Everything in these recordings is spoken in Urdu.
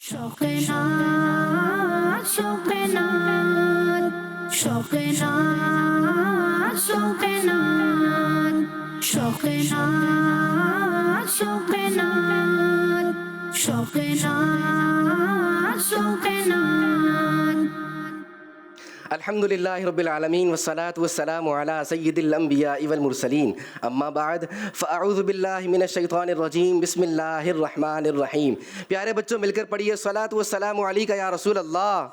شوق نات شوق نات شوق نات شوق نات شوق نات شوق نات شوق نات شوق نات الحمد لله رب العالمين والصلاة والسلام على سيد الأنبياء والمرسلين أما بعد فأعوذ بالله من الشيطان الرجيم بسم الله الرحمن الرحيم. پیارے بچوں مل کر پڑھیے الصلاة والسلام علیک یا رسول اللہ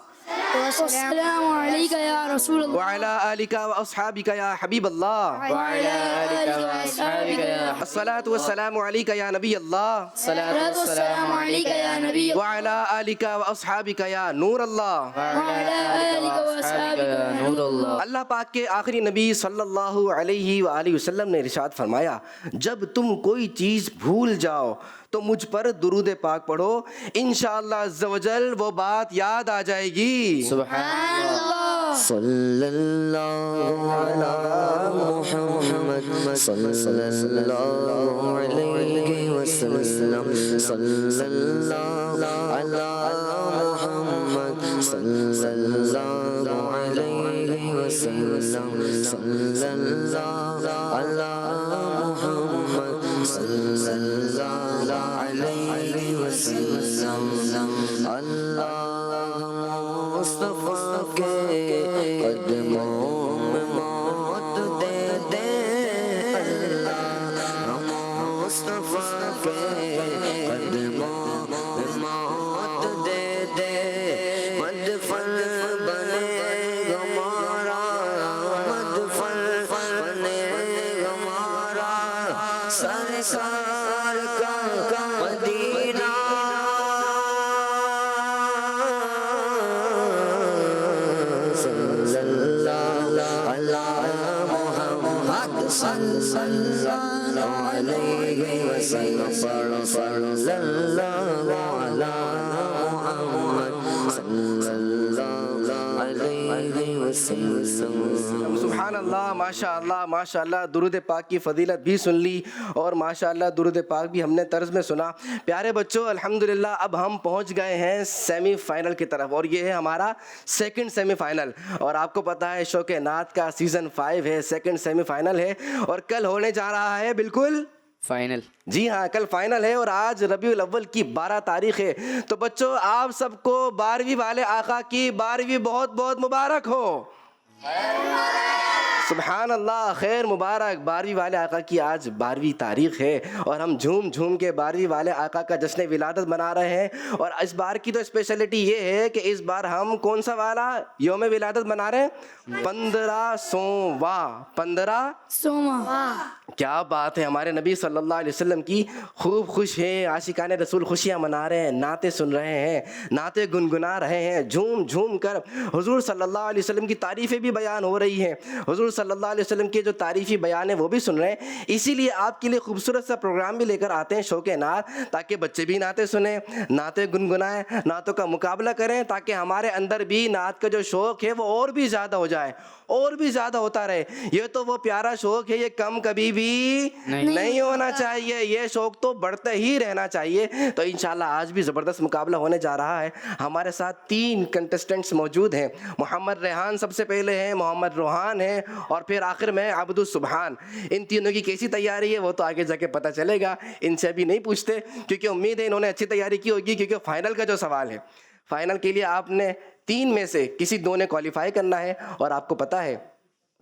والسلام علیک یا رسول اللہ وعلى آلك وأصحابك يا حبيب الله وعلى آلك وأصحابك يا الصلاة والسلام عليك يا نبي الله صلاة والسلام علیک یا نبی وعلى آلك وأصحابك يا نور الله. وعلى آلك وأصحابك یا نور اللہ. اللہ پاک کے آخری نبی صلی اللہ علیہ وآلہ وسلم نے ارشاد فرمایا جب تم کوئی چیز بھول جاؤ تو مجھ پر درود پاک پڑھو انشاءاللہ عز و جل وہ بات یاد آ جائے گی. سبحان اللہ. صلی اللہ علی محمد صلی اللہ علیہ وسلم صلی اللہ علی محمد صلی اللہ علیہ وسلم صلی اللہ علی محمد صلی اللہ علیہ وسلم. اللہ مصطفیٰ کے قدموں میں موت دے دے اللہ مصطفیٰ کے قدموں میں موت دے دے مدفن بنے گا ہمارا مدفن بنے گا ہمارا سرکار کا مدینہ صلی اللہ علی محمد صلی اللہ علیہ وسلم صلی اللہ علی محمد صلی اللہ علیہ وسلم. سبحان اللہ ماشاء اللہ ماشاء اللہ. درود پاک کی فضیلت بھی سن لی اور ماشاء اللہ درود پاک بھی ہم نے طرز میں سنا. پیارے بچوں الحمدللہ اب ہم پہنچ گئے ہیں سیمی فائنل کی طرف اور یہ ہے ہمارا سیکنڈ سیمی فائنل. اور آپ کو پتہ ہے شوق نعت کا سیزن 5 ہے, سیکنڈ سیمی فائنل ہے اور کل ہونے جا رہا ہے بالکل فائنل. جی ہاں کل فائنل ہے اور آج ربیع الاول کی 12 تاریخ ہے. تو بچوں آپ سب کو 12ویں والے آقا کی 12ویں بہت بہت مبارک ہو. سبحان اللہ خیر مبارک. 12ویں والے آقا کی آج 12ویں تاریخ ہے اور ہم جھوم جھوم کے 12ویں والے آقا کا جشن ولادت منا رہے ہیں. اور اس بار کی تو اسپیشلٹی یہ ہے کہ اس بار ہم کون سا والا یوم ولادت منا رہے ہیں 15 سوما. کیا بات ہے. ہمارے نبی صلی اللہ علیہ وسلم کی خوب خوش ہیں, عاشقان رسول خوشیاں منا رہے ہیں, نعتیں سن رہے ہیں, نعتیں گنگنا رہے ہیں, جھوم جھوم کر حضور صلی اللہ علیہ وسلم کی تعریفیں بھی بیان ہو رہی ہیں. حضور صلی اللہ علیہ وسلم کے جو تعریفی بیان ہیں وہ بھی سن رہے ہیں. اسی لیے آپ کے لیے خوبصورت سا پروگرام بھی لے کر آتے ہیں شوق نعت, تاکہ بچے بھی نعتیں سنیں, نعتیں گنگنائیں, نعتوں کا مقابلہ کریں, تاکہ ہمارے اندر بھی نعت کا جو شوق ہے وہ اور بھی زیادہ ہو جائے, اور بھی زیادہ ہوتا رہے. یہ تو وہ پیارا شوق ہے, یہ کم کبھی بھی نہیں ہونا چاہیے, یہ شوق تو بڑھتے ہی رہنا چاہیے. تو انشاءاللہ آج بھی زبردست مقابلہ ہونے جا رہا ہے. ہمارے ساتھ 3 کنٹسٹنٹس موجود ہیں. محمد ریحان سب سے پہلے ہیں, محمد روحان ہیں اور پھر آخر میں عبد السبحان. ان تینوں کی کیسی تیاری ہے وہ تو آگے جا کے پتہ چلے گا. ان سے ابھی نہیں پوچھتے کیونکہ امید ہے انہوں نے اچھی تیاری کی ہوگی, کیونکہ فائنل کا جو سوال ہے, فائنل کے لیے آپ نے 3 میں سے کسی 2 نے کوالیفائی کرنا ہے. اور آپ کو پتہ ہے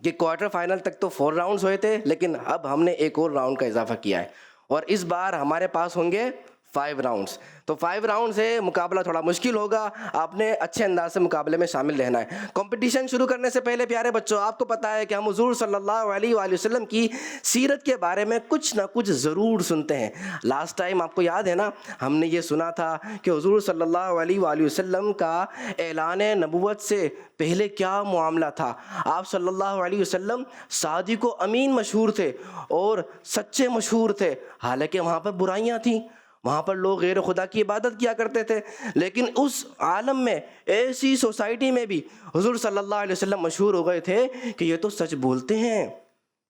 کہ کوارٹر فائنل تک تو 4 راؤنڈز ہوئے تھے, لیکن اب ہم نے ایک اور راؤنڈ کا اضافہ کیا ہے اور اس بار ہمارے پاس ہوں گے 5 راؤنڈز. تو 5 راؤنڈ سے مقابلہ تھوڑا مشکل ہوگا, آپ نے اچھے انداز سے مقابلے میں شامل رہنا ہے. کمپٹیشن شروع کرنے سے پہلے پیارے بچوں آپ کو پتہ ہے کہ ہم حضور صلی اللہ علیہ وآلہ وسلم کی سیرت کے بارے میں کچھ نہ کچھ ضرور سنتے ہیں. لاسٹ ٹائم آپ کو یاد ہے نا, ہم نے یہ سنا تھا کہ حضور صلی اللہ علیہ وآلہ وسلم کا اعلان نبوت سے پہلے کیا معاملہ تھا. آپ صلی اللہ علیہ وسلم صادق و امین مشہور تھے اور سچے مشہور تھے, حالانکہ وہاں پر برائیاں تھیں, وہاں پر لوگ غیر خدا کی عبادت کیا کرتے تھے. لیکن اس عالم میں, ایسی سوسائٹی میں بھی حضور صلی اللہ علیہ وسلم مشہور ہو گئے تھے کہ یہ تو سچ بولتے ہیں,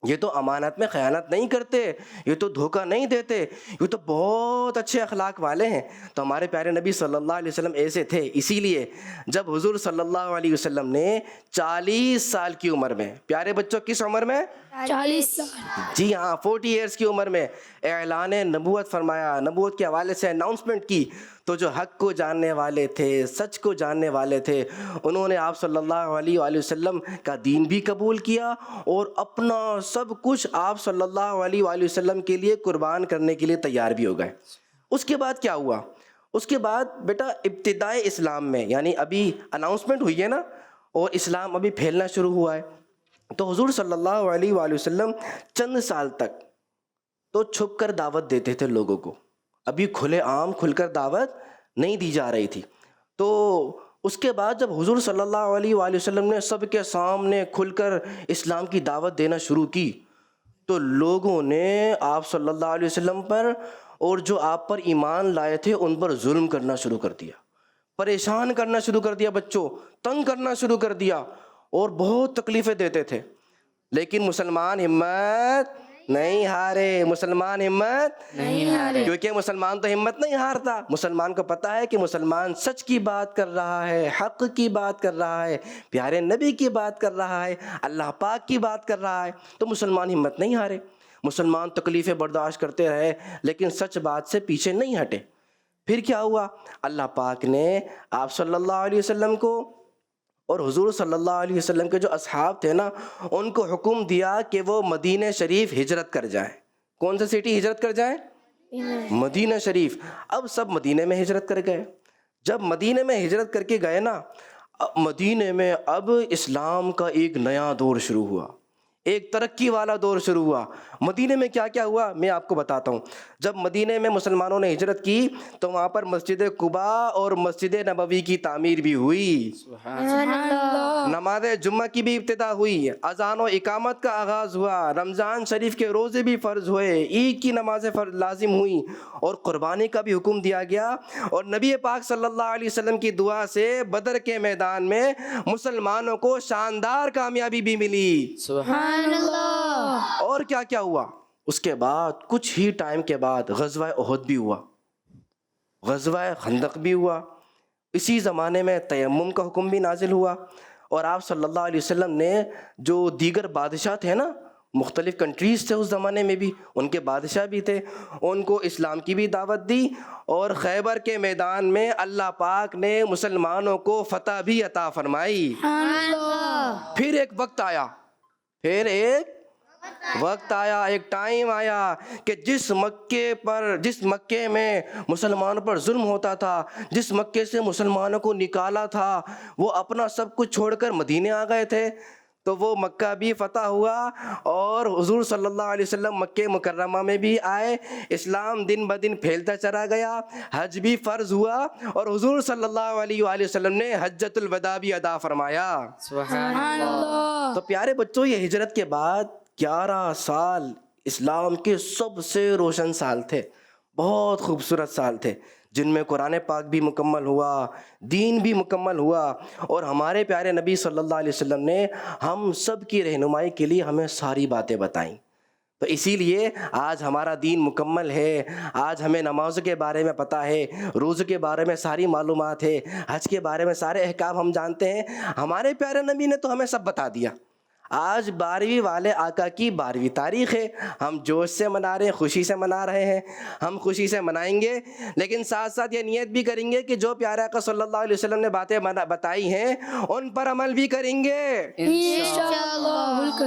یہ تو امانت میں خیانت نہیں کرتے، یہ تو دھوکہ نہیں دیتے، یہ تو بہت اچھے اخلاق والے ہیں۔ تو ہمارے پیارے نبی صلی اللہ علیہ وسلم ایسے تھے۔ اسی لیے جب حضور صلی اللہ علیہ وسلم نے 40 سال کی عمر میں، پیارے بچوں کس عمر میں؟ 40 سال۔ جی ہاں 40 ایئرس کی عمر میں اعلان نبوت فرمایا، نبوت کے حوالے سے اناؤنسمنٹ کی، تو جو حق کو جاننے والے تھے، سچ کو جاننے والے تھے، انہوں نے آپ صلی اللہ علیہ وآلہ وسلم کا دین بھی قبول کیا اور اپنا سب کچھ آپ صلی اللہ علیہ وآلہ وسلم کے لیے قربان کرنے کے لیے تیار بھی ہو گئے۔ اس کے بعد کیا ہوا؟ اس کے بعد بیٹا ابتدائے اسلام میں، یعنی ابھی اناؤنسمنٹ ہوئی ہے نا، اور اسلام ابھی پھیلنا شروع ہوا ہے، تو حضور صلی اللہ علیہ وآلہ وسلم چند سال تک تو چھپ کر دعوت دیتے تھے لوگوں کو، ابھی کھلے عام کھل کر دعوت نہیں دی جا رہی تھی۔ تو اس کے بعد جب حضور صلی اللہ علیہ وآلہ وسلم نے سب کے سامنے کھل کر اسلام کی دعوت دینا شروع کی، تو لوگوں نے آپ صلی اللہ علیہ وسلم پر اور جو آپ پر ایمان لائے تھے ان پر ظلم کرنا شروع کر دیا، پریشان کرنا شروع کر دیا، بچوں تنگ کرنا شروع کر دیا اور بہت تکلیفیں دیتے تھے۔ لیکن مسلمان ہمت نہیں ہارے، مسلمان ہمت نہیں ہارے، کیونکہ مسلمان تو ہمت نہیں ہارتا، مسلمان کو پتہ ہے کہ مسلمان سچ کی بات کر رہا ہے، حق کی بات کر رہا ہے، پیارے نبی کی بات کر رہا ہے، اللہ پاک کی بات کر رہا ہے، تو مسلمان ہمت نہیں ہارے، مسلمان تکلیفیں برداشت کرتے رہے لیکن سچ بات سے پیچھے نہیں ہٹے۔ پھر کیا ہوا؟ اللہ پاک نے آپ صلی اللہ علیہ وسلم کو اور حضور صلی اللہ علیہ وسلم کے جو اصحاب تھے نا، ان کو حکم دیا کہ وہ مدینہ شریف ہجرت کر جائیں۔ کون سا سٹی ہجرت کر جائیں؟ مدینہ شریف۔ اب سب مدینہ میں ہجرت کر گئے۔ جب مدینہ میں ہجرت کر کے گئے نا، مدینہ میں اب اسلام کا ایک نیا دور شروع ہوا، ایک ترقی والا دور شروع ہوا۔ مدینہ میں کیا کیا ہوا میں آپ کو بتاتا ہوں۔ جب مدینہ میں مسلمانوں نے ہجرت کی تو وہاں پر مسجد قباء اور مسجد نبوی کی تعمیر بھی ہوئی، نماز جمعہ کی بھی ابتدا ہوئی، اذان و اقامت کا آغاز ہوا، رمضان شریف کے روزے بھی فرض ہوئے، عید کی نمازیں لازم ہوئیں اور قربانی کا بھی حکم دیا گیا، اور نبی پاک صلی اللہ علیہ وسلم کی دعا سے بدر کے میدان میں مسلمانوں کو شاندار کامیابی بھی ملی۔ سبحان اللہ۔ اور کیا کیا ہوا؟ اس کے بعد کچھ ہی ٹائم کے بعد غزوہ احد بھی ہوا، غزوہ خندق بھی ہوا، اسی زمانے میں تیمم کا حکم بھی نازل ہوا، اور آپ صلی اللہ علیہ وسلم نے جو دیگر بادشاہ تھے نا، مختلف کنٹریز تھے اس زمانے میں بھی، ان کے بادشاہ بھی تھے، ان کو اسلام کی بھی دعوت دی، اور خیبر کے میدان میں اللہ پاک نے مسلمانوں کو فتح بھی عطا فرمائی۔ پھر ایک وقت آیا، ایک ٹائم آیا کہ جس مکے میں مسلمانوں پر ظلم ہوتا تھا، جس مکے سے مسلمانوں کو نکالا تھا، وہ اپنا سب کچھ چھوڑ کر مدینے آ گئے تھے، تو وہ مکہ بھی فتح ہوا، اور حضور صلی اللہ علیہ وسلم مکہ مکرمہ میں بھی آئے، اسلام دن بدن پھیلتا چلا گیا، حج بھی فرض ہوا، اور حضور صلی اللہ علیہ وآلہ وسلم نے حجۃ الوداع بھی ادا فرمایا۔ سبحان اللہ۔ تو پیارے بچوں، یہ ہجرت کے بعد 11 سال اسلام کے سب سے روشن سال تھے، بہت خوبصورت سال تھے، جن میں قرآن پاک بھی مکمل ہوا، دین بھی مکمل ہوا، اور ہمارے پیارے نبی صلی اللہ علیہ وسلم نے ہم سب کی رہنمائی کے لیے ہمیں ساری باتیں بتائیں۔ تو اسی لیے آج ہمارا دین مکمل ہے، آج ہمیں نماز کے بارے میں پتہ ہے، روزے کے بارے میں ساری معلومات ہے، حج کے بارے میں سارے احکام ہم جانتے ہیں۔ ہمارے پیارے نبی نے تو ہمیں سب بتا دیا۔ آج 12ویں والے آقا کی 12ویں تاریخ ہے، ہم جوش سے منا رہے ہیں، خوشی سے منا رہے ہیں، ہم خوشی سے منائیں گے، لیکن ساتھ ساتھ یہ نیت بھی کریں گے کہ جو پیارے آقا صلی اللہ علیہ وسلم نے باتیں بتائی ہیں ان پر عمل بھی کریں گے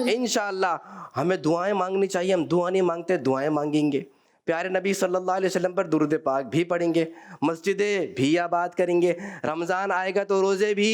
انشاءاللہ۔ ہمیں دعائیں مانگنی چاہیے، ہم دعا نہیں مانگتے، دعائیں مانگیں گے، پیارے نبی صلی اللہ علیہ وسلم پر درود پاک بھی پڑھیں گے، مسجدیں بھی آباد کریں گے، رمضان آئے گا تو روزے بھی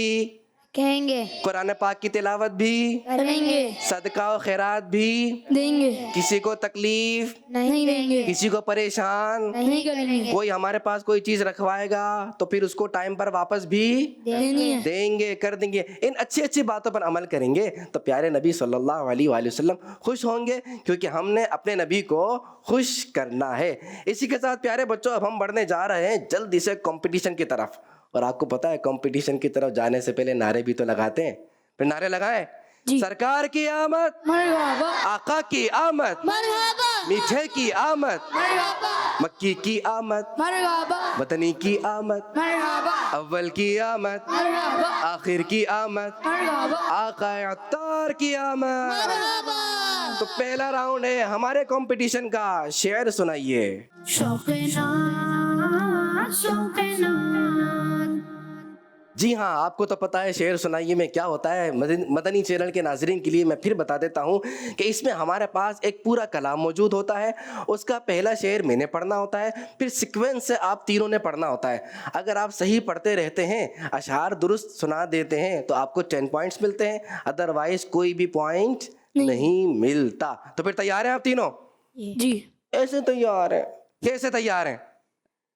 کہیں گے، قرآن پاک کی تلاوت بھی کریں گے، صدقہ و خیرات بھی دیں گے، کسی کو تکلیف، نہیں دیں گے، کسی کو پریشان، نہیں کریں گے، کوئی ہمارے پاس کوئی چیز رکھوائے گا تو پھر اس کو ٹائم پر واپس بھی دیں گے، کر دیں گے، ان اچھی اچھی باتوں پر عمل کریں گے تو پیارے نبی صلی اللہ علیہ وآلہ وسلم خوش ہوں گے، کیونکہ ہم نے اپنے نبی کو خوش کرنا ہے۔ اسی کے ساتھ پیارے بچوں، اب ہم بڑھنے جا رہے ہیں جلدی سے کمپٹیشن کی طرف، اور آپ کو پتہ ہے کمپٹیشن کی طرف جانے سے پہلے نعرے بھی تو لگاتے ہیں، پھر نعرے لگائیں جی سرکار کی آمد، مرحبا آقا کی آمد، مرحبا میٹھے کی آمد، مرحبا مکی کی آمد، مرحبا وطنی کی آمد، مرحبا اول کی آمد، مرحبا آخر کی آمد، مرحبا آقا عطار کی آمد۔ تو پہلا راؤنڈ ہے ہمارے کمپٹیشن کا، شعر سنائیے۔ شوق نات شوق نات جی ہاں، آپ کو تو پتہ ہے شعر سنائیے میں کیا ہوتا ہے۔ مدنی چینل کے ناظرین کے لیے میں پھر بتا دیتا ہوں کہ اس میں ہمارے پاس ایک پورا کلام موجود ہوتا ہے، اس کا پہلا شعر میں نے پڑھنا ہوتا ہے، پھر سیکوینس سے آپ تینوں نے پڑھنا ہوتا ہے۔ اگر آپ صحیح پڑھتے رہتے ہیں، اشعار درست سنا دیتے ہیں تو آپ کو 10 پوائنٹس ملتے ہیں، ادروائز کوئی بھی پوائنٹ نہیں ملتا۔ تو پھر تیار ہیں آپ تینوں؟ جی ایسے تیار ہیں؟ کیسے تیار ہیں؟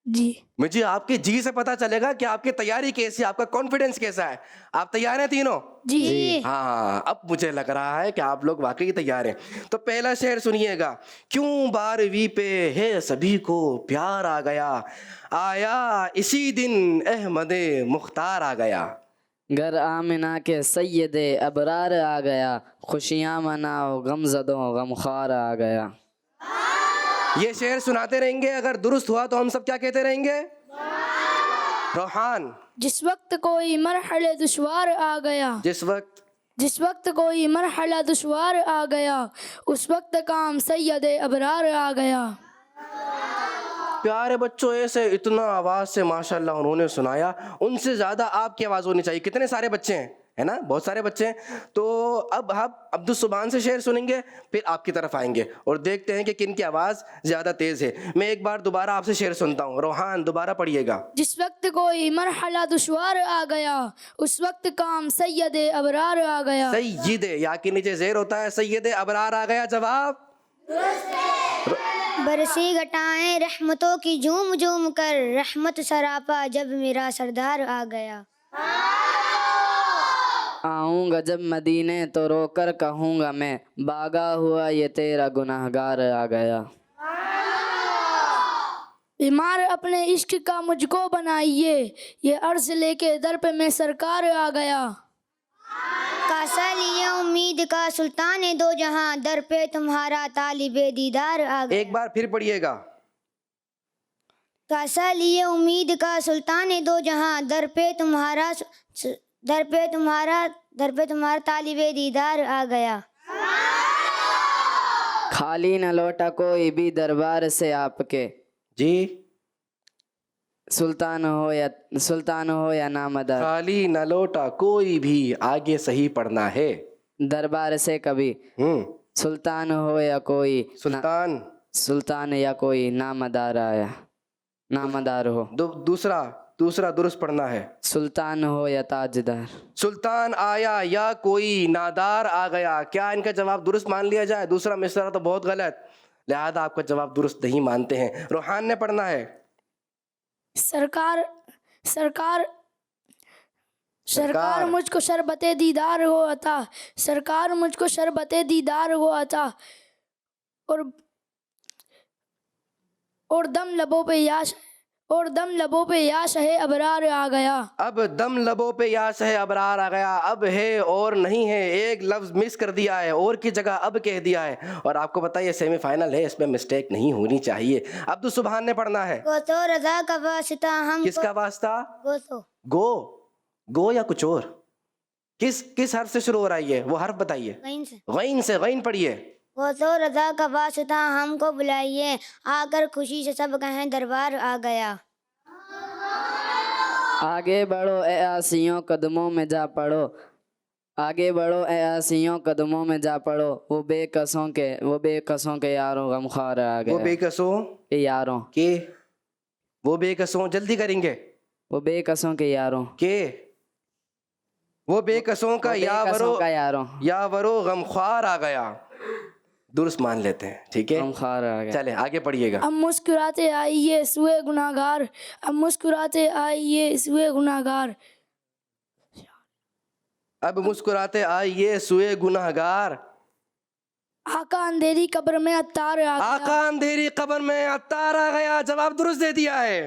جی مجھے آپ کے جی سے پتا چلے گا کہ آپ کی تیاری کیسی ہے، آپ کا کانفیڈنس کیسا ہے۔ آپ تیار ہیں تینوں؟ جی ہاں، اب مجھے لگ رہا ہے کہ آپ لوگ واقعی تیار ہیں۔ تو پہلا شعر سنیے گا۔ کیوں بارہویں پہ ہے سبھی کو پیار آ گیا، آیا اسی دن احمد مختار آ گیا۔ گر آمنہ کے سید ابرار آ گیا، خوشیاں مناؤ غم زدوں غمخوار آ گیا۔ یہ شعر سناتے رہیں گے، اگر درست ہوا تو ہم سب کیا کہتے رہیں گے؟ روحان۔ جس وقت کوئی مرحلہ دشوار آ گیا، جس وقت کوئی مرحلہ دشوار آ گیا، اس وقت کام سید ابرار آ گیا۔ پیارے بچوں، ایسے اتنا آواز سے ماشاءاللہ انہوں نے سنایا، ان سے زیادہ آپ کی آواز ہونی چاہیے۔ کتنے سارے بچے ہیں، ہے نا؟ بہت سارے بچے ہیں۔ تو اب ہم عبدالسبحان سے شعر سنیں گے، پھر آپ کی طرف آئیں گے اور دیکھتے ہیں کہ کن کی آواز زیادہ تیز ہے۔ میں ایک بار دوبارہ آپ سے شعر سنتا ہوں، روحان دوبارہ پڑھیے گا۔ جس وقت کوئی مرحلہ دشوار آ گیا، اس وقت کام سید ابرار آ گیا۔ سید، یا کے نیچے زیر ہوتا ہے، سید ابرار آ گیا۔ جواب؟ برسی گھٹائیں رحمتوں کی جھوم جھوم کر، رحمت سراپا جب میرا سردار آ گیا۔ آؤں گا جب مدینے تو رو کر کہوں گا میں، باغا ہوا یہ تیرا گناہگار آ گیا۔ بیمار اپنے عشق کا مجھ کو بنائیے، یہ عرض لے کے در پہ میں سرکار آ گیا۔ کاسا لیے امید کا سلطان دو جہاں، در پہ تمہارا طالب دیدار آ گیا۔ ایک بار پھر پڑھیے گا۔ کاسا لیے امید کا سلطان دو جہاں، در پہ تمہارا طالب دیدار آ گیا۔ خالی نہ لوٹا کوئی بھی دربار سے آپ کے، جی، سلطان ہو یا نامدار، خالی نہ لوٹا کوئی بھی، آگے صحیح پڑھنا ہے۔ دربار سے کبھی سلطان ہو یا کوئی سلطان یا کوئی نامدار آیا، نامدار ہو۔ دوسرا درست پڑھنا ہے۔ سلطان ہو یا تاجدار، سلطان آیا یا کوئی نادار آ گیا۔ کیا ان کا جواب درست مان لیا جائے؟ دوسرا مصرع تو بہت غلط، لہذا آپ کا جواب درست نہیں مانتے ہیں۔ روحان نے پڑھنا ہے۔ سرکار مجھ کو شربت دیدار ہو عطا، سرکار مجھ کو شربت دیدار ہو عطا، اور دم لبوں پہ یا شہ ابرار آ گیا۔ اب دم لبوں پہ یا شہ ابرار آ گیا۔ اب ہے اور نہیں ہے، ایک لفظ مس کر دیا ہے، اور کی جگہ اب کہہ دیا ہے، اور آپ کو پتہ ہے یہ سیمی فائنل ہے، اس میں مسٹیک نہیں ہونی چاہیے۔ عبدالسبحان نے پڑھنا ہے۔ گو تو رضا کا واسطہ ہم کس کا واسطہ؟ گو تو گو یا کچھ اور؟ کس حرف سے شروع ہو رہا ہے یہ؟ وہ حرف بتائیے۔ غین سے، غین پڑھیے۔ وہ تو رضا کا واسطہ ہم کو بلائیے، آ کر خوشی سے سب کہیں دربار آ گیا۔ آگے بڑھو اے آسیوں قدموں میں جا پڑو، آگے بڑھو اے آسیوں قدموں میں جا پڑو، وہ بے قصوں کے یاروں غمخوار آ گیا۔ وہ بے قصوں کے یاروں، وہ بے قصوں، جلدی کریں گے، وہ بے قصوں کے یاروں، وہ بے قصوں کا یا ورو غمخوار آ گیا۔ درست مان لیتے ہیں، ٹھیک ہے، غمخوار آ گیا۔ چلے آگے پڑھیے گا۔ اب مسکراتے آئیے سوئے گناہگار، اب مسکراتے آئیے سوئے گناہگار، اب مسکراتے آئیے سوئے گناہگار۔ آقا اندھیری قبر میں عطار آ گیا۔ آقا اندھیری قبر میں عطار آ گیا۔ جواب درست دے دیا ہے۔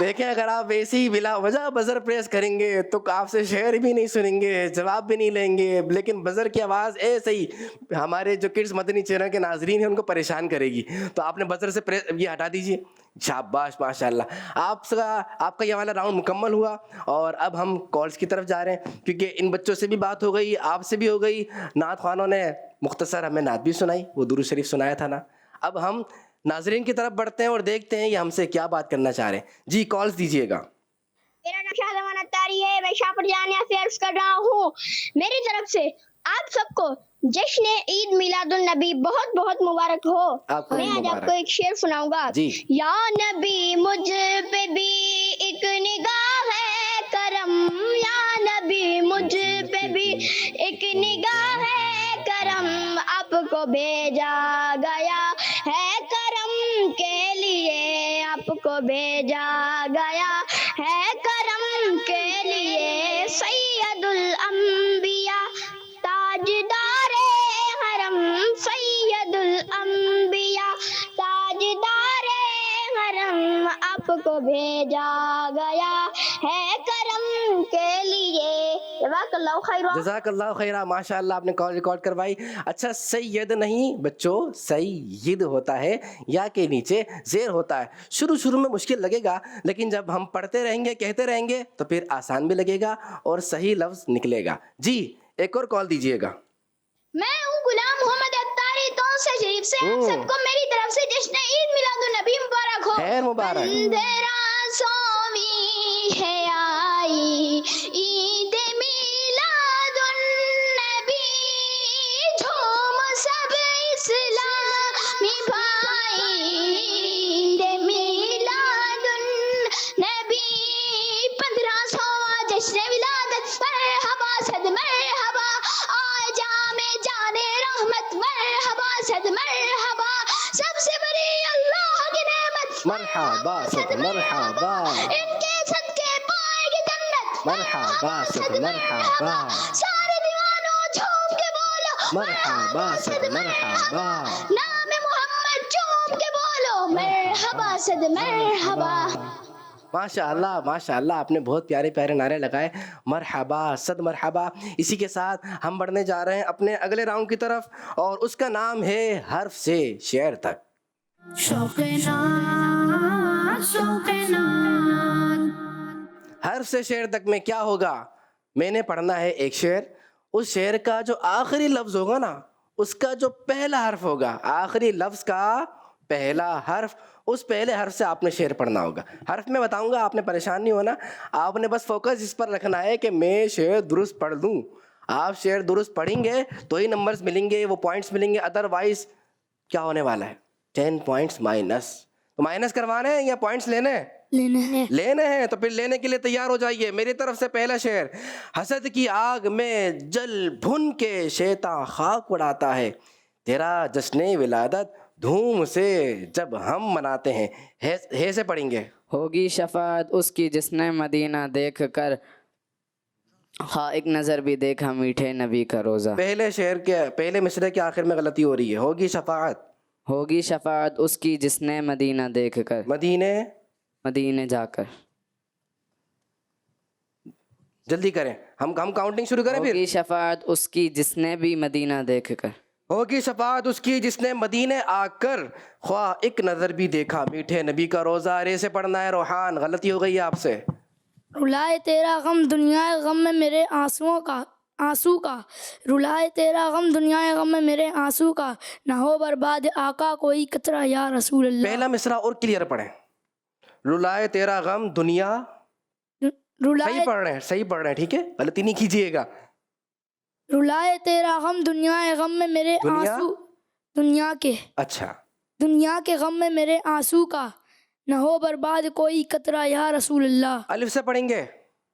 دیکھیں اگر آپ ایسے ہی بلا وجہ بزر پریس کریں گے تو آپ سے شعر بھی نہیں سنیں گے, جواب بھی نہیں لیں گے, لیکن بزر کی آواز ایسے ہی ہمارے جو کڈز مدنی چینل کے ناظرین ہیں ان کو پریشان کرے گی. تو آپ نے بزر سے یہ ہٹا دیجیے. شاباش ماشاء اللہ. آپ کا یہ والا راؤنڈ مکمل ہوا اور اب ہم کالز کی طرف جا رہے ہیں, کیونکہ ان بچوں سے بھی بات ہو گئی, آپ سے بھی ہو گئی, نعت خوانوں نے مختصر ہمیں نعت بھی سنائی, وہ درود شریف سنایا تھا نا. اب ہم ناظرین کی طرف بڑھتے ہیں اور دیکھتے ہیں یہ ہم سے کیا بات کرنا چاہ رہے ہیں. جی کالز دیجیے گا. میرا نام شاہ زمان اتاری ہے, میں شاہ پر جانیہ سے عرض کر رہا ہوں. میری طرف سے آپ سب کو جشن عید میلاد النبی بہت بہت مبارک ہو. میں آج آپ کو ایک شعر سناؤں گا. یا نبی مجھ پہ بھی ایک نگاہ ہے کرم, یا نبی مجھ پہ بھی ایک نگاہ ہے کرم, آپ کو بھیجا گیا ہے کرم کے لیے, آپ کو بھیجا گیا ہے کرم کے لیے. سید الانبیاء تاجدار حرم, سید الانبیاء تاجدار حرم, آپ کو بھیجا گیا ہے کرم کے لیے. جزاک اللہ خیر. جزاک اللہ خیرہ. ماشاء اللہ آپ نے کال ریکارڈ کروائی. اچھا سید نہیں بچوں, سید ہوتا ہے یا کے نیچے زیر ہوتا ہے. شروع میں مشکل لگے گا, لیکن جب ہم پڑھتے رہیں گے کہتے رہیں گے تو پھر آسان بھی لگے گا اور صحیح لفظ نکلے گا. جی ایک اور کال دیجیے گا. میں ہوں غلام محمد اتاری تو سے شریف سے, آپ سب کو میری طرف سے جشن عید میلاد النبی مبارک ہو. خیر مبارک. اندھیرا سوئی ہے آئی عید میلاد النبی, جھوم سب اسلامی بھائی, عید میلاد النبی 1500واں جشن ولادت, مرحبا صد مرحبا آجام جانے رحمت, مرحبا صد مرحبا سب سے بڑی اللہ کی نعمت, مرحبا صد مرحبا ان کے صدقے پائے گی جنت, مرحبا صد مرحبا, سارے دیوانوں جھوم کے بولو مرحبا صد مرحبا, نام محمد جھوم کے بولو مرحبا صد مرحبا. ماشاء اللہ آپ نے بہت پیارے پیارے نعرے لگائے. مرحبا صد مرحبا. اسی کے ساتھ ہم بڑھنے جا رہے ہیں اپنے اگلے راؤنڈ کی طرف, اور اس کا نام ہے حرف سے شعر تک. شوق نات شوق نات. حرف سے شعر تک میں کیا ہوگا, میں نے پڑھنا ہے ایک شعر, اس شعر کا جو آخری لفظ ہوگا نا اس کا جو پہلا حرف ہوگا, آخری لفظ کا پہلا حرف, اس پہلے حرف سے آپ نے شعر پڑھنا ہوگا. حرف میں بتاؤں گا, آپ نے پریشان نہیں ہونا, آپ نے بس فوکس اس پر رکھنا ہے کہ میں شعر درست پڑھ لوں. آپ شعر درست پڑھیں گے تو ہی نمبرز ملیں گے, وہ پوائنٹس ملیں گے, ادروائز کیا ہونے والا ہے 10 پوائنٹس مائنس. تو مائنس کروانے ہیں یا پوائنٹس لینے ہیں؟ لینے ہیں. تو پھر لینے کے لیے تیار ہو جائیے. میری طرف سے پہلا شعر. حسد کی آگ میں جل بھن کے شیطان خاک اڑاتا ہے, تیرا جشن ولادت دھوم سے جب ہم مناتے ہیں. ہے سے پڑھیں گے. ہوگی شفاعت اس کی جس نے مدینہ دیکھ کر خواہ ایک نظر بھی دیکھا میٹھے نبی کا روزہ. پہلے شعر کے پہلے مصرعے کے آخر میں غلطی ہو رہی ہے. ہوگی شفاعت, ہوگی شفاعت اس کی جس نے مدینہ دیکھ کر, مدینے جا کر. جلدی کریں, ہم کاؤنٹنگ شروع کریں. پھر ہوگی شفاعت اس کی جس نے بھی مدینہ دیکھ کر, ہوگی شفاعت اس کی جس نے مدینے آ کر خواہ ایک نظر بھی دیکھا میٹھے نبی کا روزہ. رے سے پڑھنا ہے. روحان غلطی ہو گئی ہے آپ سے. رلائے تیرا غم دنیا غم میں میرے آنسو کا, رلائے تیرا غم دنیا غم میں میرے آنسو کا, نہ ہو برباد آقا کوئی قطرہ یا رسول اللہ. پہلا مصرع اور کلیئر پڑھیں. رلائے تیرا غم دنیا, صحیح پڑھ رہے ہیں ٹھیک ہے, غلطی نہیں کیجیے گا. رلائے تیرا غم دنیا غم میں میرے آنسو, اچھا دنیا کے غم میں میرے آنسو کا, نہ ہو برباد کوئی قطرہ یا رسول اللہ. الف سے پڑھیں گے.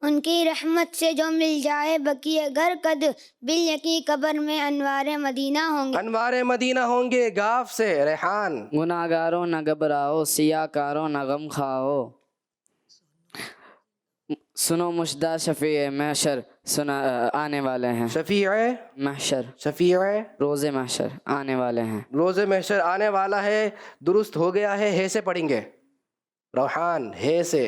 ان کی رحمت سے جو مل جائے بقیہ گر قد بالیقین قبر میں انوار مدینہ ہوں گے. انوار مدینہ ہوں گے. گاف سے ریحان. گناہ گاروں نہ گھبراؤ, سیاہ کاروں نہ غم کھاؤ, سنو مشدہ شفیع محشر آنے والے ہیں. شفیع محشر, شفیع روز محشر آنے والے ہیں. روز محشر آنے والا ہے. درست ہو گیا ہے. ہے سے پڑھیں گے. روحان ہے سے.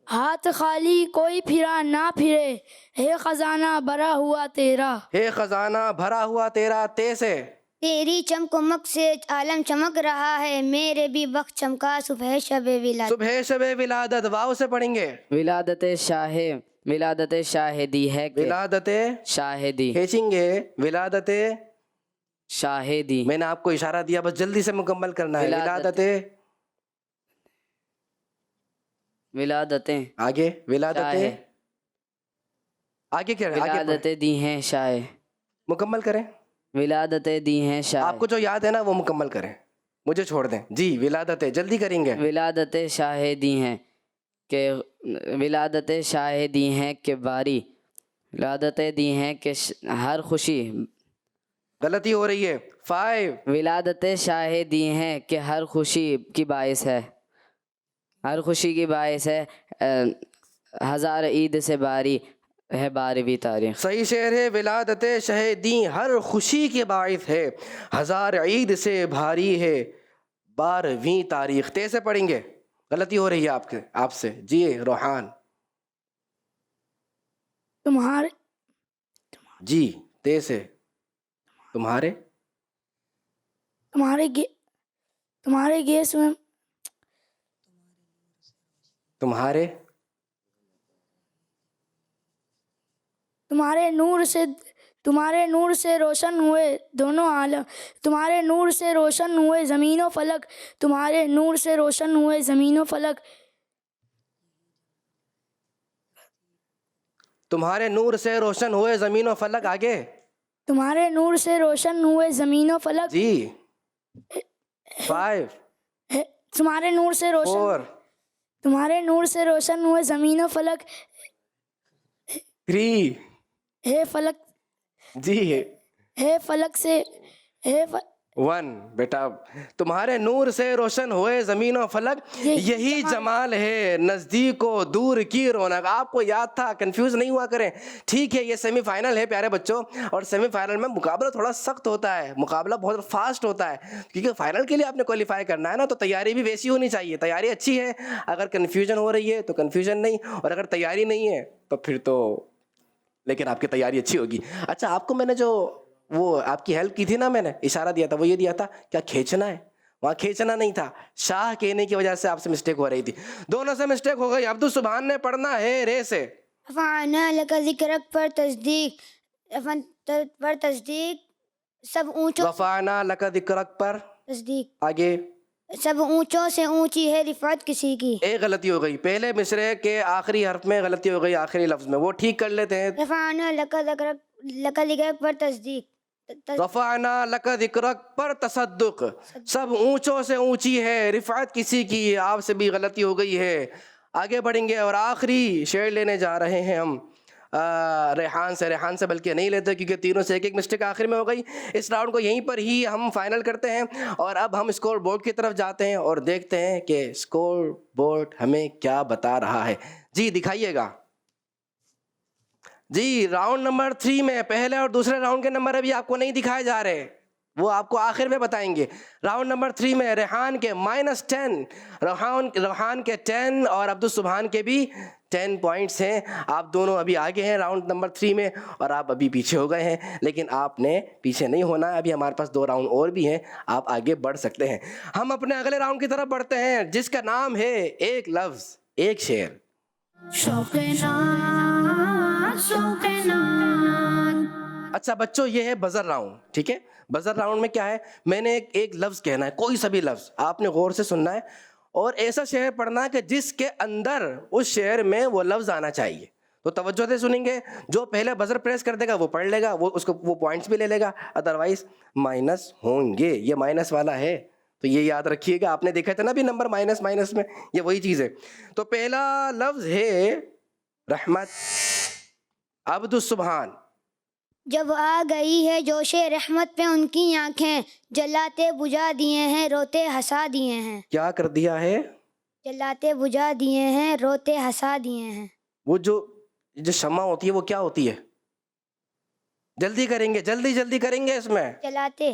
ہاتھ خالی کوئی پھرا نہ پھرے، ہے خزانہ بھرا ہوا تیرا۔ ہے خزانہ بھرا ہوا تیرا، تے سے تیری چمک مک سے عالم چمک رہا ہے، میرے بھی وقت چمکا صبح شب ولادت۔ صبح شب ولادت، واو سے پڑھیں گے، ولادت شاہدی ہے کہ ولادت شاہدی کھینچیں گے، ولادت شاہدی میں نے آپ کو اشارہ دیا، بس جلدی سے مکمل کرنا ہے۔ ولادتیں آگے ولادت شاہ آگے کیا ہے؟ آگے ولادتیں دی ہیں شاہ، مکمل کریں، ولادتیں دی ہیں شاہ، آپ کو جو یاد ہے نا وہ مکمل کریں، مجھے چھوڑ دیں۔ جی ولادت جلدی کریں گے۔ ولادتیں شاہ دی ہیں کہ ولادتیں شاہ دی ہیں کہ باری، ولادتیں دی ہیں کہ ہر خوشی، غلطی ہو رہی ہے، 5 ولادتیں شاہ دی ہیں کہ ہر خوشی کی باعث ہے، ہر خوشی کی باعث ہے، ہزار عید سے باری ہے 12ویں تاریخ۔ صحیح شعر ہے، ولادت شہیدیں ہر خوشی کے باعث ہے، ہزار عید سے بھاری ہے 12ویں تاریخ۔ تے سے پڑھیں گے، غلطی ہو رہی ہے آپ سے۔ جی روحان، تمہارے جی تے سے، تمہارے تمہارے گیس میں تمہارے تمہارے نور سے روشن ہوئے دونوں عالم، تمہارے نور سے روشن ہوئے زمین و فلک، تمہارے نور سے روشن ہوئے زمین و فلک، تمہارے نور سے روشن ہوئے زمین و فلک۔ آگے تمہارے نور سے روشن ہوئے زمین و فلک، جی 5 تمہارے نور سے روشن 4 تمہارے نور سے روشن ہوئے زمین و فلک، 3 ہے فلک جی ہے فلک سے 1 بیٹا، تمہارے نور سے روشن ہوئے زمین و فلک، یہی جمال ہے نزدیک و دور کی رونق۔ آپ کو یاد تھا، کنفیوز نہیں ہوا کریں، ٹھیک ہے۔ یہ سیمی فائنل ہے پیارے بچوں، اور سیمی فائنل میں مقابلہ تھوڑا سخت ہوتا ہے، مقابلہ بہت فاسٹ ہوتا ہے، کیونکہ فائنل کے لیے آپ نے کوالیفائی کرنا ہے نا، تو تیاری بھی ویسی ہونی چاہیے۔ تیاری اچھی ہے، اگر کنفیوژن ہو رہی ہے تو کنفیوژن نہیں، اور اگر تیاری نہیں ہے تو پھر تو، لیکن آپ کی تیاری اچھی ہوگی۔ اچھا، آپ کو میں نے جو وہ آپ کی ہیلپ کی تھی نا، میں نے اشارہ دیا تھا، وہ یہ دیا تھا کیا کھینچنا ہے، وہاں کھینچنا نہیں تھا، شاہ کہنے کی وجہ سے آپ سے مسٹیک ہو رہی تھی، دونوں سے مسٹیک ہو گئی۔ عبدالسبحان نے پڑھنا ہے رے سے، رفعنا لک ذکرک پر تصدیق سب اونچوں، رفعنا لک ذکرک پر تصدیق آگے سب اونچوں سے اونچی ہے رفعت کسی کی۔ ایک غلطی ہو گئی، پہلے مصرعے کے آخری حرف میں غلطی ہو گئی، آخری لفظ میں، وہ ٹھیک کر لیتے ہیں۔ رفعنا لک ذکرک پر تصدیق، رفعنا لک ذکرک پر تصدق، سب اونچوں سے اونچی ہے رفعت کسی کی، آپ سے بھی غلطی ہو گئی ہے۔ آگے بڑھیں گے اور آخری شعر لینے جا رہے ہیں ہم ریحان سے بلکہ نہیں لیتے، کیونکہ تینوں سے ایک ایک مسٹیک آخر میں ہو گئی۔ اس راؤنڈ کو یہیں پر ہی ہم فائنل کرتے ہیں، اور اب ہم اسکور بورڈ کی طرف جاتے ہیں اور دیکھتے ہیں کہ اسکور بورڈ ہمیں کیا بتا رہا ہے۔ جی دکھائیے گا۔ جی راؤنڈ نمبر 3 میں پہلے اور دوسرے راؤنڈ کے نمبر ابھی آپ کو نہیں دکھائے جا رہے، وہ آپ کو آخر میں بتائیں گے۔ راؤنڈ نمبر 3 میں ریحان کے -10، روحان کے 10 اور عبدالسبحان کے بھی 10 پوائنٹس ہیں۔ آپ دونوں ابھی آگے ہیں راؤنڈ نمبر 3 میں، اور آپ ابھی پیچھے ہو گئے ہیں، لیکن آپ نے پیچھے نہیں ہونا ہے، ابھی ہمارے پاس 2 راؤنڈ اور بھی ہیں، آپ آگے بڑھ سکتے ہیں۔ ہم اپنے اگلے راؤنڈ کی طرف بڑھتے ہیں، جس کا نام ہے ایک لفظ ایک شعر۔ شوق ناز شوق ناز۔ اچھا بچوں، یہ ہے بزر راؤنڈ، ٹھیک ہے؟ بزر راؤنڈ میں کیا ہے، میں نے ایک لفظ کہنا ہے، کوئی سا بھی لفظ آپ نے غور سے سننا ہے، اور ایسا شعر پڑھنا ہے کہ جس کے اندر اس شعر میں وہ لفظ آنا چاہیے۔ تو توجہ سے سنیں گے، جو پہلے بزر پریس کر دے گا وہ پڑھ لے گا، وہ اس کو وہ پوائنٹس بھی لے لے گا، ادروائز مائنس ہوں گے۔ یہ مائنس والا ہے تو یہ یاد رکھیے گا، آپ نے دیکھا تھا نا بھی نمبر مائنس میں، یہ وہی چیز ہے۔ تو پہلا لفظ ہے رحمت، عبدالسبحان۔ جب آ گئی ہے جوش رحمت پہ ان کی آنکھیں، جلاتے بجھا دیے ہیں روتے ہنسا دیے ہیں۔ کیا کر دیا ہے؟ جلاتے بجھا دیے ہیں روتے ہنسا دیے ہیں۔ وہ جو شمع ہوتی ہے وہ کیا ہوتی ہے؟ جلدی کریں گے، جلدی کریں گے، اس میں جلاتے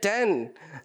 10,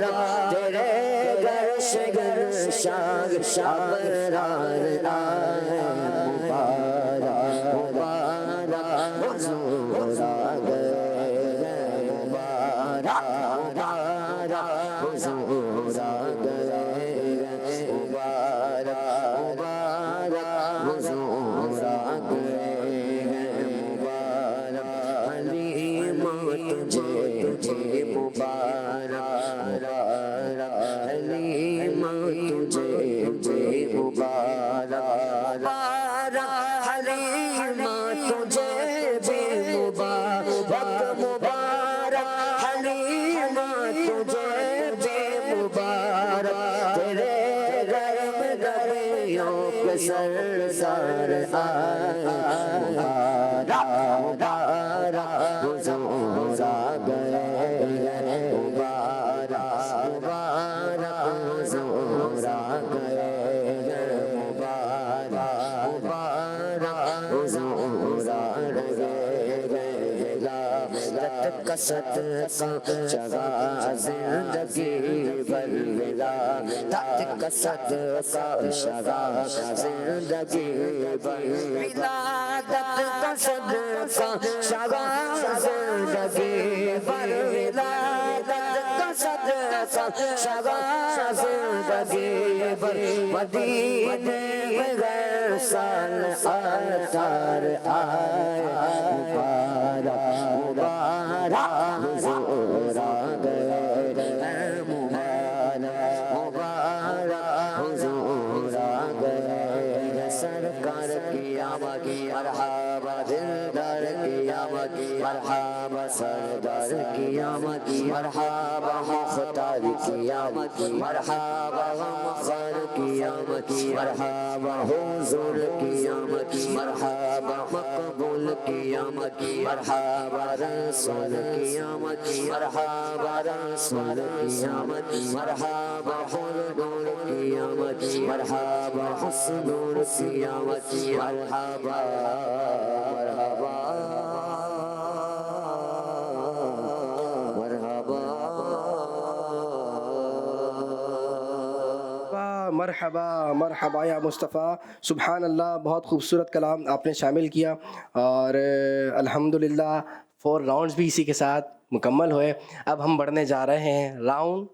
مبارک تیرے گھر سے گر شاگ ابرار آئے مبارک مبارک حضور آ گئے مبارک مبارک حضور آ گئے مبارک مبارک حضور آ گئے مبارک حلیم تجھے تجھے مبارک حلیم تجھے تجھے مبارک حلیم تجھے بھی مبارک مبارک حلیم تجھے بھی مبارک تیرے گھر میں نبیوں کے سردار آئے مبارک مبارک حضور آ گئے مبارک مبارک حضور آ گئے مبارک مبارک حضور آ گئے ولادت کا صدقہ چگا زندگی بھر ولادت کا صدقہ چگا زندگی بھر ولادت کا صدقہ چگا زندگی بھر ولادت کا صدقہ چگا زندگی بھر مدینے میں غیر سال آتار آئے مبارک مبارک حضور آ گئے مبارک مبارک حضور آ گئے سرکار کی آمد مرحبا دلدار کی آمد مرحبا سردار کی آمد مرحبا مختار کی آمد مرحبا غمخوار کی آمد مرحبا حضور کی آمد مرحبا مقبول کی آمد مرحبا رسول کی آمد مرحبا رسول کی آمد مرحبا حضور کی آمد مرحبا حسنور کی آمد مرحبا مرحبا مرحبا مرحبا یا مصطفیٰ. سبحان اللہ، بہت خوبصورت کلام آپ نے شامل کیا، اور الحمدللہ 4 راؤنڈز بھی اسی کے ساتھ مکمل ہوئے. اب ہم بڑھنے جا رہے ہیں راؤنڈ،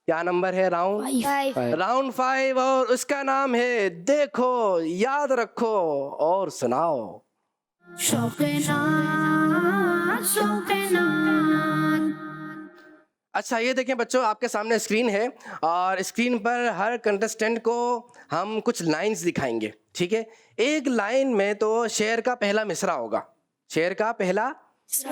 کیا نمبر ہے راؤنڈ 5. راؤنڈ 5، اور اس کا نام ہے دیکھو یاد رکھو اور سناؤ. شوق ناز شوق ناز. اچھا یہ دیکھیں بچوں، آپ کے سامنے اسکرین ہے، اور اسکرین پر ہر کنٹسٹنٹ کو ہم کچھ لائنز دکھائیں گے، ٹھیک ہے؟ ایک لائن میں تو شعر کا پہلا مصرع ہوگا، شعر کا پہلا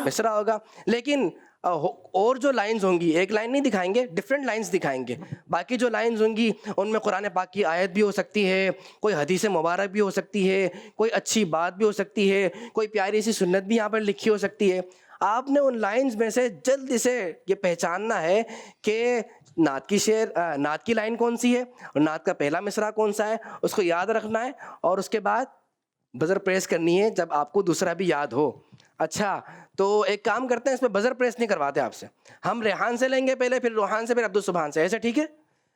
مصرع ہوگا، لیکن اور جو لائنز ہوں گی، ایک لائن نہیں دکھائیں گے، ڈفرینٹ لائنز دکھائیں گے. باقی جو لائنز ہوں گی ان میں قرآن پاک کی آیت بھی ہو سکتی ہے، کوئی حدیث مبارک بھی ہو سکتی ہے، کوئی اچھی بات بھی ہو سکتی ہے، کوئی پیاری سی سنت بھی یہاں پر لکھی ہو سکتی ہے. آپ نے ان لائنز میں سے جلدی سے یہ پہچاننا ہے کہ نعت کی لائن کون سی ہے اور نعت کا پہلا مصرع کون سا ہے، اس کو یاد رکھنا ہے، اور اس کے بعد بزر پریس کرنی ہے جب آپ کو دوسرا بھی یاد ہو. اچھا تو ایک کام کرتے ہیں، اس میں بزر پریس نہیں کرواتے آپ سے، ہم ریحان سے لیں گے پہلے، پھر روحان سے، پھر عبدالسبحان سے، ایسے ٹھیک ہے؟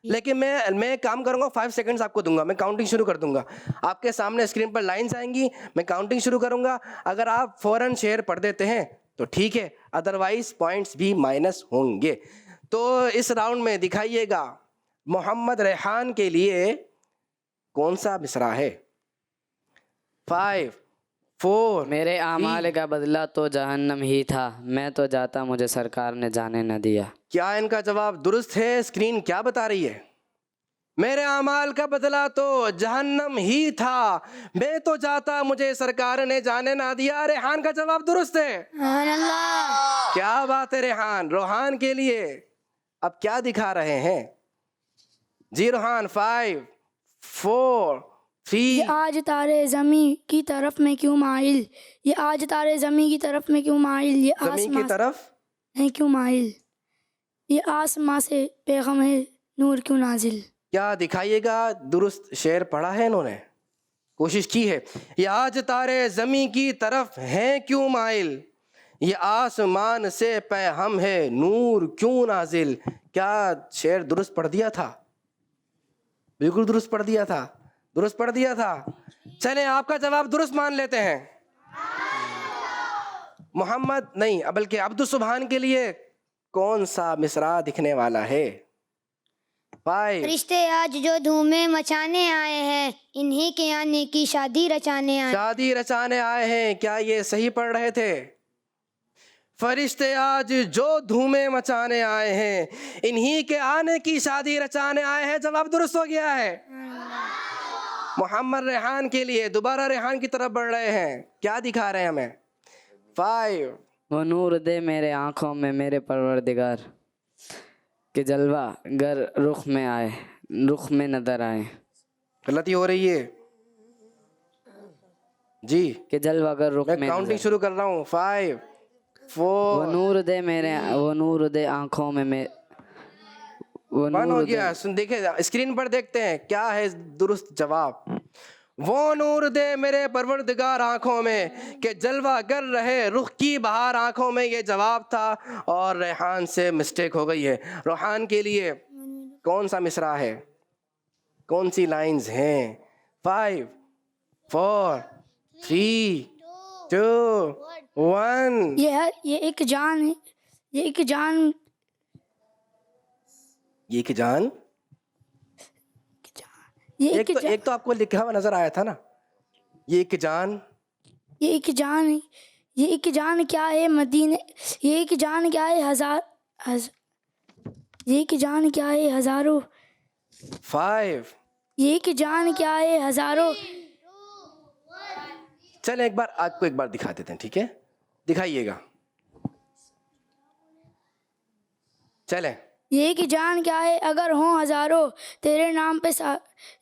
لیکن میں کام کروں گا، 5 سیکنڈز آپ کو دوں گا، میں کاؤنٹنگ شروع کر دوں گا. آپ کے سامنے اسکرین پر لائنز آئیں گی، میں کاؤنٹنگ شروع کروں گا. اگر آپ فوراً شعر پڑھ دیتے ہیں تو ٹھیک ہے، ادروائز پوائنٹس بھی مائنس ہوں گے. تو اس راؤنڈ میں دکھائیے گا محمد ریحان کے لیے کون سا مصرع ہے. 5 4 میرے اعمال کا بدلہ تو جہنم ہی تھا، میں تو جاتا مجھے سرکار نے جانے نہ دیا. کیا ان کا جواب درست ہے؟ اسکرین کیا بتا رہی ہے؟ میرے اعمال کا بدلہ تو جہنم ہی تھا، میں تو جاتا مجھے سرکار نے جانے نہ دیا. ریحان کا جواب درست ہے. سبحان اللہ. کیا بات ہے ریحان. روحان کے لیے اب کیا دکھا رہے ہیں جی روحان؟ 5 4 3 یہ آج تارے زمین کی طرف میں کیوں مائل، یہ آج تارے زمین کی طرف میں کیوں مائل، یہ زمین کی آسمان طرف ہے کیوں مائل، یہ آسمان سے پیغام ہے نور کیوں نازل. کیا دکھائیے گا درست شعر پڑھا ہے انہوں نے، کوشش کی ہے. یہ آج تارے زمین کی طرف ہیں کیوں مائل، یہ آسمان سے پیغام ہے نور کیوں نازل. کیا شعر درست پڑھ دیا تھا؟ بالکل درست پڑھ دیا تھا. درست پڑھ دیا تھا. چلیں آپ کا جواب درست مان لیتے ہیں. محمد نہیں بلکہ عبد السبحان کے لیے کون سا مصرع دکھنے والا ہے؟ 5 فرشتے آج جو دھومیں مچانے آئے ہیں انہی کے آنے کی شادی رچانے آئے. شادی رچانے آئے ہیں. کیا یہ صحیح پڑھ رہے تھے؟ فرشتے آج جو دھومیں مچانے آئے ہیں انہی کے آنے کی شادی رچانے آئے ہیں. جواب درست ہو گیا ہے. محمد ریحان کے لیے دوبارہ ریحان کی طرف بڑھ رہے ہیں. کیا دکھا رہے ہیں ہمیں؟ 5 وہ نور دے میرے آنکھوں میں میرے پروردگار کہ جلوہ گر رخ میں آئے رخ میں نظر آئے. غلطی ہو رہی ہے جی. کہ جلوہ گر رخ میں میں کاؤنٹنگ نظر. شروع کر رہا ہوں. 5 وہ 4 نور دے میرے وہ نور دے آنکھوں میں وہ 1 ہو نور دے. گیا. دیکھیں اسکرین پر دیکھتے ہیں کیا ہے درست جواب. وہ نور دے میرے پروردگار آنکھوں میں کہ جلوہ گر رہے رخ کی بہار آنکھوں میں. یہ جواب تھا اور ریحان سے مسٹیک ہو گئی ہے. روحان کے لیے کون سا مصرع ہے؟ کون سی لائنز ہیں؟ 5 4 3 2 1 یہ ایک جان ہے. یہ ایک جان یہ کہ جان یہ ایک تو آپ کو لکھا ہوا نظر آیا تھا نا. یہ کہ جان یہ ایک جان ہے. یہ ایک جان کیا ہے مدینے. یہ ایک جان کیا ہے یہ ایک جان کیا ہے ہزاروں. 5 یہ ایک جان کیا ہے ہزاروں. چلیں ایک بار آپ کو ایک بار دکھا دیتے ہیں. ٹھیک ہے دکھائیے گا. چلیں. یہ ایک جان کیا ہے اگر ہوں ہزاروں تیرے نام پہ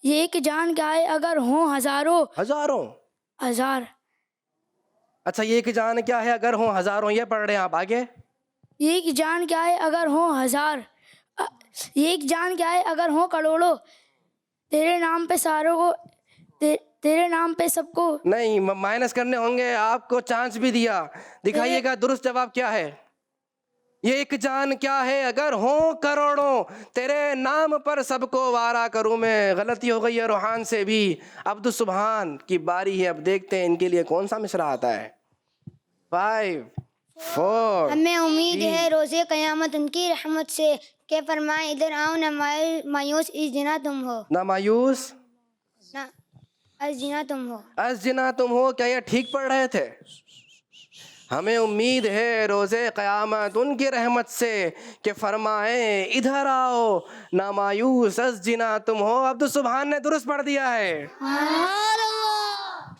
یہ ایک جان کیا ہے اگر ہوں ہزاروں ہزار. اچھا یہ کہ جان کیا ہے اگر ہوں ہزاروں. یہ پڑھ رہے ہیں آپ آگے. یہ ایک جان کیا ہے اگر ہوں ہزار. یہ ایک جان کیا ہے اگر ہوں کروڑوں تیرے نام پہ ساروں کو تیرے نام پہ سب کو. نہیں مائنس کرنے ہوں گے. آپ کو چانس بھی دیا. دکھائیے گا درست جواب کیا ہے. یہ ایک جان کیا ہے اگر ہوں کروڑوں تیرے نام پر سب کو وارا کروں میں. غلطی ہو گئی ہے روحان سے بھی. عبد السبحان کی باری ہے. اب دیکھتے ہیں ان کے لیے کون سا مصرع آتا ہے. 5 4 ہمیں امید ہے روز قیامت ان کی رحمت سے کہ فرمائیں ادھر آؤ نہ مایوس اس جنا تم ہو. نہ مایوس نہ از جنا تم ہو. از جنا تم ہو. کیا یہ ٹھیک پڑھ رہے تھے؟ ہمیں امید ہے روز قیامت ان کی رحمت سے کہ فرمائیں ادھر آؤ نہ مایوس از جنا تم ہو. عبد السبحان نے درست پڑھ دیا ہے.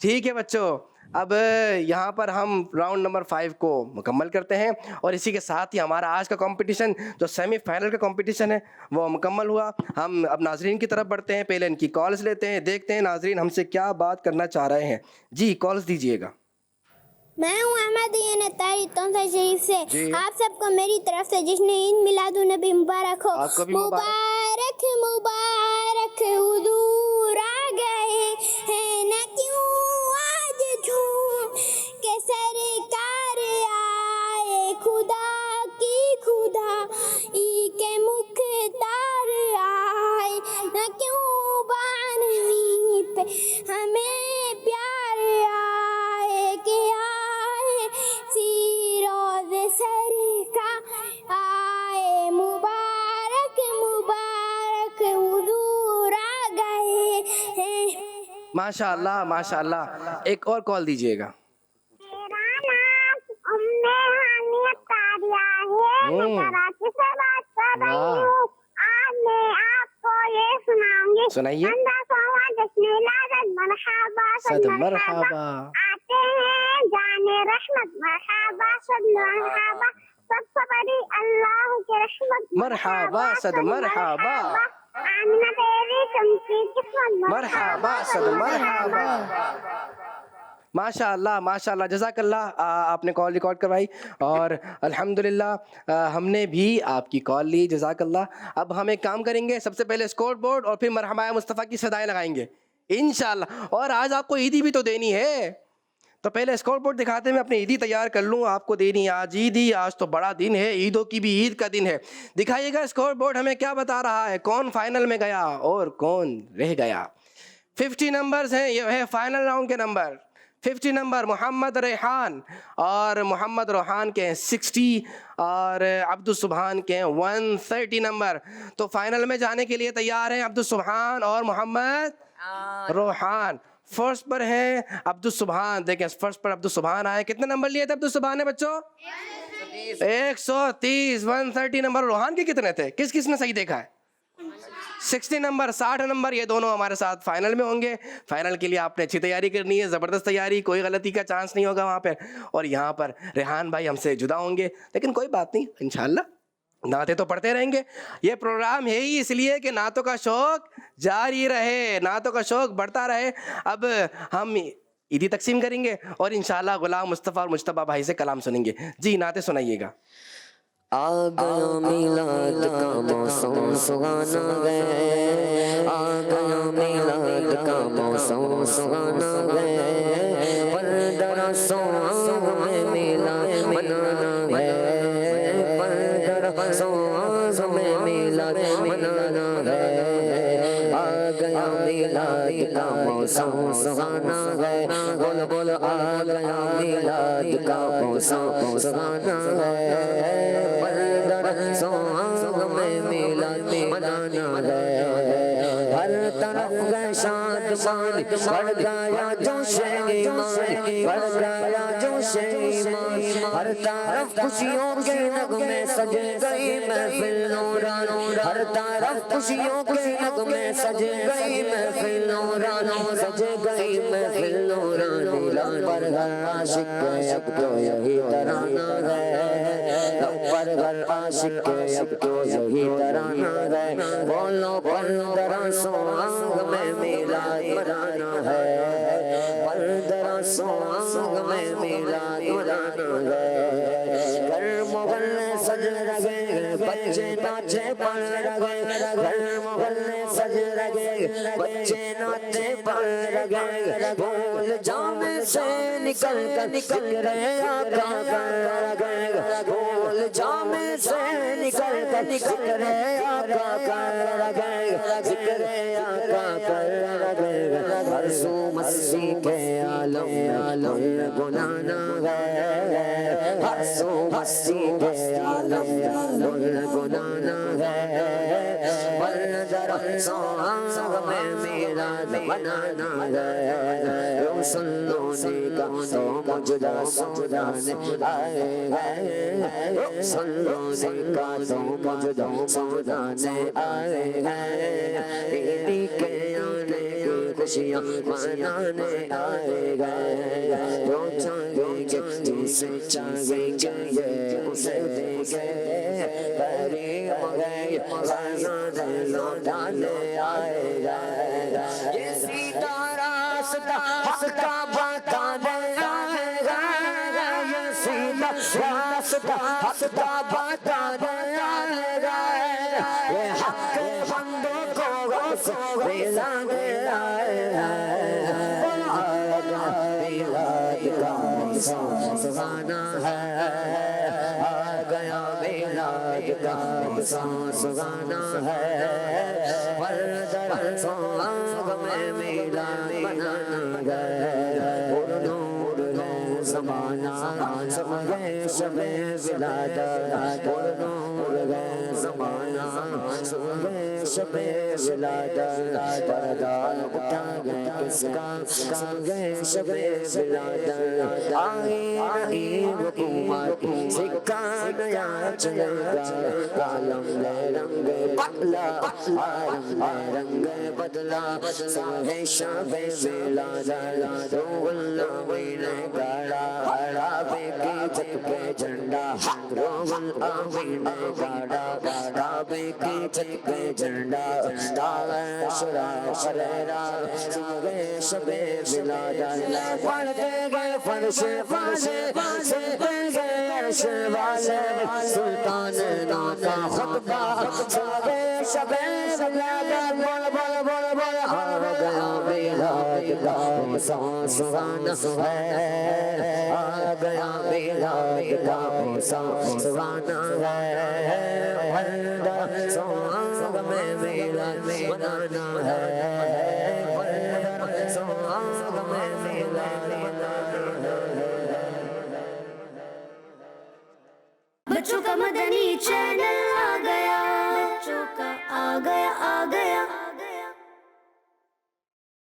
ٹھیک ہے بچوں. اب یہاں پر ہم راؤنڈ نمبر 5 کو مکمل کرتے ہیں اور اسی کے ساتھ ہی ہمارا آج کا کمپٹیشن جو سیمی فائنل کا کمپٹیشن ہے وہ مکمل ہوا. ہم اب ناظرین کی طرف بڑھتے ہیں. پہلے ان کی کالز لیتے ہیں. دیکھتے ہیں ناظرین ہم سے کیا بات کرنا چاہ رہے ہیں. جی کالز دیجیے گا. میں ہوں احمد تاری تونسا شریف سے. آپ سب کو میری طرف سے جشن عید میلاد النبی مبارک ہو. آپ کو بھی مبارک مبارک حضور آ گئے ہیں نہ کیوں آج جھوم کے سرکار آئے خدا کی خدا ای کے مختار آئے نہ کیوں بانوی پہ ہمیں پیار آئے کہ سرکار آئے مبارک مبارک حضور آ گئے ہیں. ماشاء اللہ ماشاء اللہ. ایک اور کال دیجیے گا. میرا نام حانیت تاریہ ہے. میں کراچی سے بات کر رہی ہوں. آج میں آپ کو یہ سناؤں گی. سنائیے. جشن ولادت مرحبا صد مرحبا آتے ہیں جانے رحمت مرحبا صد مرحبا سب سے بڑی اللہ کی رحمت مرحبا صد مرحبا آمنہ تیری چمکی قسمت مرحبا صد مرحبا. ماشاء اللہ ماشاء اللہ. جزاک اللہ. آپ نے کال ریکارڈ کروائی اور الحمدللہ ہم نے بھی آپ کی کال لی. جزاک اللہ. اب ہم ایک کام کریں گے. سب سے پہلے اسکور بورڈ اور پھر مرحبا مصطفیٰ کی صدائیں لگائیں گے انشاءاللہ. اور آج آپ کو عیدی بھی تو دینی ہے تو پہلے اسکور بورڈ دکھاتے میں اپنی عیدی تیار کر لوں، آپ کو دینی آج عیدی، آج تو بڑا دن ہے، عیدوں کی بھی عید کا دن ہے۔ دکھائیے گا اسکور بورڈ ہمیں کیا بتا رہا ہے، کون فائنل میں گیا اور کون رہ گیا۔ 50 نمبرز ہیں، یہ ہے فائنل راؤنڈ کے نمبر۔ 50 نمبر محمد ریحان، اور محمد روحان کے ہیں 60، اور عبد السبحان کے ہیں 130 نمبر۔ تو فائنل میں جانے کے لیے تیار ہیں عبد السبحان اور محمد روحان۔ فرسٹ پر ہیں عبد السبحان، دیکھیں فرسٹ پر عبد السبحان آئے، کتنے نمبر لیے تھے عبد السبحان نے بچوں؟ 130۔ 130 نمبر روحان کے کتنے تھے؟ کس کس نے صحیح دیکھا ہے؟ 60 نمبر، 60 نمبر، یہ دونوں ہمارے ساتھ فائنل میں ہوں گے۔ فائنل کے لیے آپ نے اچھی تیاری کرنی ہے، زبردست تیاری، کوئی غلطی کا چانس نہیں ہوگا وہاں پہ۔ اور یہاں پر ریحان بھائی ہم سے جدا ہوں گے، لیکن کوئی بات نہیں، انشاءاللہ نعتیں تو پڑھتے رہیں گے۔ یہ پروگرام ہے ہی اس لیے کہ نعتوں کا شوق جاری رہے، نعتوں کا شوق بڑھتا رہے۔ اب ہم عیدی تقسیم کریں گے اور انشاءاللہ غلام مصطفیٰ اور مجتبیٰ بھائی سے کلام سنیں گے۔ جی نعتیں سنائیے گا۔ آ گیا میلاد کا موسم سہانا ہے، آ گیا میلاد کا موسم سہانا ہے، پر درسوں میں میلاد منانا ہے، پر درسوں میں میلاد منانا ہے، آ گیا میلاد کا موسم سہانا ہے، بول بول آ گیا میلاد کا موسم سہانا ہے، میں میلاد منانا ہے، ہر طرف شادمان بڑھ گیا جوش ایمان، بڑھ گیا جوش ایمان، ہر طرف خوشیوں کے نغمے سج گئی محفل نوران، ہر طرف خوشیوں کے نغمے سج گئی محفل نوران، سج گئی محفل نوران، پر گھر عاشق کے اب تو یہی ترانہ ہے، پر گھر عاشق کے اب تو یہی ترانہ ہے، بولو پندرہ سو آنگ میں میلاد منانا ہے، پندرہ سو آنگ میں میلاد منانا ہے، گھر محلے سج رہے بچے ناچے پڑھ رہے، گھر محلے سج رہے بچے ناچے پڑھ رہے، بھول جامے سے نکل کر ذکر آقا کر رہے، بھول جامے سے نکل کر ذکر آقا کر رہے، ذکر آقا کر رہے، ہر سو مسیح کے عالم میں گنانا ہے، ہر سو مسیح کے عالم میں گنانا ہے، پر سو آنگ میں میلاد منانا ہے، سنونے کا تو مجدہ سجدانے آئے گئے، سنونے کا تو مجدہ سجدانے آئے گئے، عیدی کے آنے کی خوشیاں منانے آئے گئے، جو چاہیں گے جسے چاہیں گے اسے دیں گے، کریم گئے خزانہ لوٹانے آئے گئے، یہ سیدھا راستہ حق کا بتانے آئے گئے، یہ سیدھا راستہ حق کا بتانے آئے گئے، یہ حق بندوں کو ملانے آئے گئے، میلاد کا موسم سہانا ہے، آ گیا میلاد کا موسم سہانا ہے، پر درسوں آنگ میں میلاد منانا ہے، نور ہے زمانہ سب گئے شب ولادت، نور ہے زمانہ سب گئے شب ولادت، پردہ اٹھا گئے کس کا سب گئے شب ولادت، آئی نہیں حکومت سکہ نیا چلے گا، عالم میں رنگ بدلا، عالم میں رنگ بدلا، سب گئے شب ولادت، روح اللہ گاڑا عرابے کی جت کے جھنڈا، روح اللہ گاڑا عرابے کی جت کے جھنڈا، شرا شریرا سب گئے شب ولادت، پڑھتے گئے فرش والے سنتے گئے عرش والے، سلطان نو کا خطبہ سب گئے شب ولادت، بول بول بول بول آ گیا میلاد کا موسم سہانا ہے، آ گیا میلاد کا موسم سہانا ہے، ہر سہاگ میں میلاد منانا ہے، ہر سہاگ میں میلاد منانا ہے۔ بچوں کا مدنی چینل آ گیا، بچوں کا آ گیا